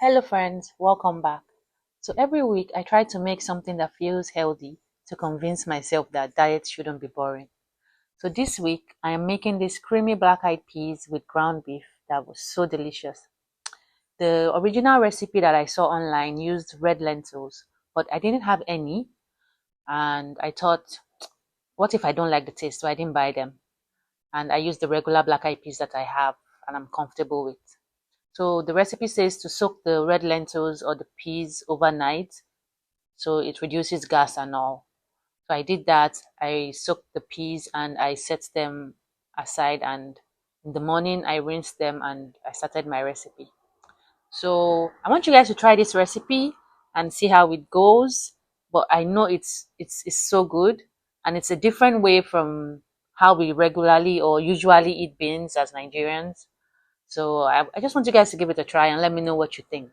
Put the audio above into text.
Hello friends, welcome back. So every week I try to make something that feels healthy to convince myself that diet shouldn't be boring. So this week I am making this creamy black-eyed peas with ground beef that was so delicious. The original recipe that I saw online used red lentils, but I didn't have any, and I thought, what if I don't like the taste? So I didn't buy them. And I used the regular black-eyed peas that I have and I'm comfortable with. So the recipe says to soak the red lentils or the peas overnight so it reduces gas and all. So I did that. I soaked the peas and I set them aside, and in the morning I rinsed them and I started my recipe. So I want you guys to try this recipe and see how it goes. But I know it's so good, and it's a different way from how we regularly or usually eat beans as Nigerians. So I just want you guys to give it a try and let me know what you think.